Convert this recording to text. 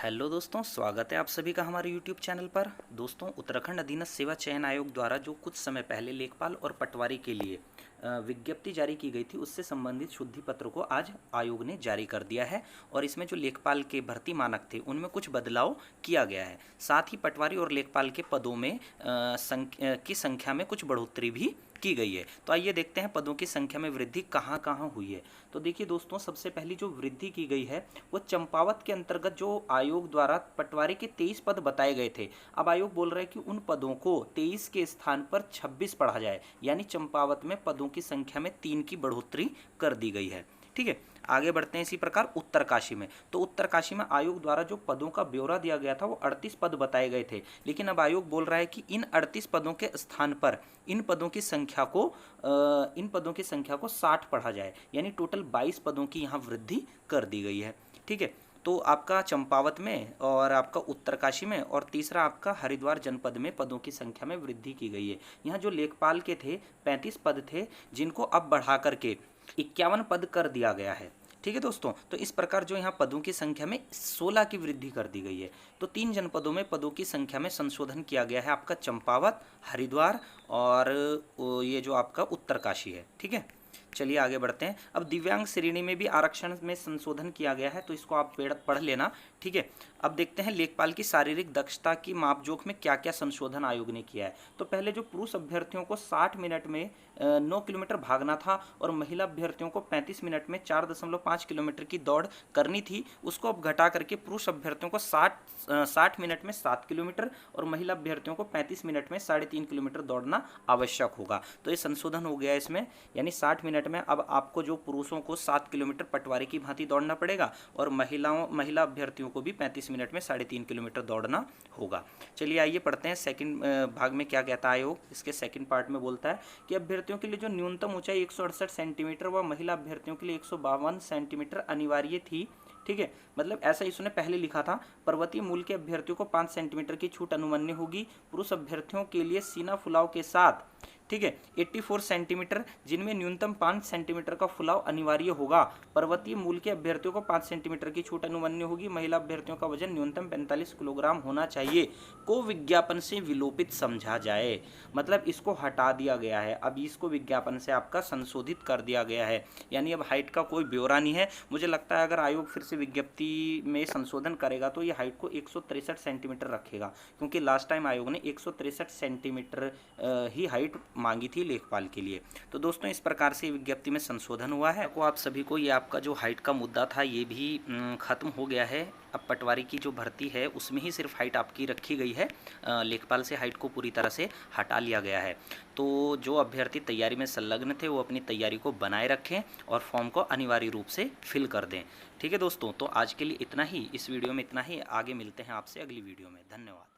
Hello दोस्तों, स्वागत है आप सभी का हमारे यूट्यूब चैनल पर। दोस्तों, उत्तराखंड अधीनस्थ सेवा चयन आयोग द्वारा जो कुछ समय पहले लेखपाल और पटवारी के लिए विज्ञप्ति जारी की गई थी, उससे संबंधित शुद्धि पत्र को आज आयोग ने जारी कर दिया है। और इसमें जो लेखपाल के भर्ती मानक थे उनमें कुछ बदलाव किया गया है। साथ ही पटवारी और लेखपाल के पदों में की संख्या में कुछ बढ़ोतरी भी की गई है। तो आइए देखते हैं पदों की संख्या में वृद्धि कहाँ कहाँ हुई है। तो देखिए दोस्तों, सबसे पहली जो वृद्धि की गई है वो चंपावत के अंतर्गत जो आयोग द्वारा पटवारी के 23 पद बताए गए थे, अब आयोग बोल रहा है कि उन पदों को 23 के स्थान पर 26 पढ़ा जाए। यानी चंपावत में पदों की संख्या में 3 की बढ़ोतरी कर दी गई है। ठीक है, आगे बढ़ते हैं। इसी प्रकार उत्तरकाशी में, तो उत्तरकाशी में आयोग द्वारा जो पदों का ब्यौरा दिया गया था वो 38 पद बताए गए थे, लेकिन अब आयोग बोल रहा है कि इन 38 पदों के स्थान पर इन पदों की संख्या को 60 पढ़ा जाए। यानी टोटल 22 पदों की यहाँ वृद्धि कर दी गई है। ठीक है, तो आपका चंपावत में और आपका उत्तरकाशी में और तीसरा आपका हरिद्वार जनपद में पदों की संख्या में वृद्धि की गई है। यहाँ जो लेखपाल के थे 35 पद थे, जिनको अब बढ़ा करके 51 पद कर दिया गया है। ठीक है दोस्तों, तो इस प्रकार जो यहाँ पदों की संख्या में 16 की वृद्धि कर दी गई है। तो 3 जनपदों में पदों की संख्या में संशोधन किया गया है, आपका चंपावत, हरिद्वार और ये जो आपका उत्तरकाशी है। ठीक है, चलिए आगे बढ़ते हैं। अब दिव्यांग श्रेणी में भी आरक्षण में संशोधन किया गया है, तो इसको आप पढ़ लेना। ठीक है, अब देखते हैं लेखपाल की शारीरिक दक्षता की मापजोख में क्या क्या संशोधन आयोग ने किया है। तो पहले जो पुरुष अभ्यर्थियों को 60 मिनट में 9 किलोमीटर भागना था और महिला अभ्यर्थियों को 35 मिनट में 4.5 किलोमीटर की दौड़ करनी थी, उसको अब घटा करके पुरुष अभ्यर्थियों को 60 मिनट में 7 किलोमीटर और महिला अभ्यर्थियों को 35 मिनट में 3.5 किलोमीटर दौड़ना आवश्यक होगा। तो ये संशोधन हो गया इसमें, यानी 60 मिनट में अब आपको जो पुरुषों को 7 किलोमीटर पटवारी की भांति दौड़ना पड़ेगा और महिला अभ्यर्थियों को भी 35 मिनट में 3.5 किलोमीटर दौड़ना होगा। चलिए आइए पढ़ते हैं सेकंड भाग में क्या कहता है आयोग। इसके सेकंड पार्ट में बोलता है कि अभ्यर्थियों के लिए जो न्यूनतम ऊंचाई 168 सेंटीमीटर व महिला अभ्यर्थियों के लिए 152 सेंटीमीटर अनिवार्य थी। ठीक है, मतलब ऐसा इसने पहले लिखा था। पर्वतीय मूल के अभ्यर्थियों को 5 सेंटीमीटर की छूट अनुमन्य होगी। पुरुष अभ्यर्थियों के लिए सीना फुलाव के साथ, ठीक है, 84 सेंटीमीटर, जिनमें न्यूनतम 5 सेंटीमीटर का फुलाव अनिवार्य होगा। पर्वतीय मूल के अभ्यर्थियों को 5 सेंटीमीटर की छूट अनुमन्य होगी। महिला अभ्यर्थियों का वजन न्यूनतम 45 किलोग्राम होना चाहिए को विज्ञापन से विलोपित समझा जाए। मतलब इसको हटा दिया गया है, अब इसको विज्ञापन से आपका संशोधित कर दिया गया है। यानी अब हाइट का कोई ब्यौरा नहीं है। मुझे लगता है अगर आयोग फिर से विज्ञप्ति में संशोधन करेगा तो ये हाइट को 163 सेंटीमीटर रखेगा, क्योंकि लास्ट टाइम आयोग ने 163 सेंटीमीटर ही हाइट मांगी थी लेखपाल के लिए। तो दोस्तों, इस प्रकार से विज्ञप्ति में संशोधन हुआ है। तो आप सभी को ये आपका जो हाइट का मुद्दा था ये भी खत्म हो गया है। अब पटवारी की जो भर्ती है उसमें ही सिर्फ हाइट आपकी रखी गई है, लेखपाल से हाइट को पूरी तरह से हटा लिया गया है। तो जो अभ्यर्थी तैयारी में संलग्न थे वो अपनी तैयारी को बनाए रखें और फॉर्म को अनिवार्य रूप से फिल कर दें। ठीक है दोस्तों, तो आज के लिए इतना ही, इस वीडियो में इतना ही। आगे मिलते हैं आपसे अगली वीडियो में। धन्यवाद।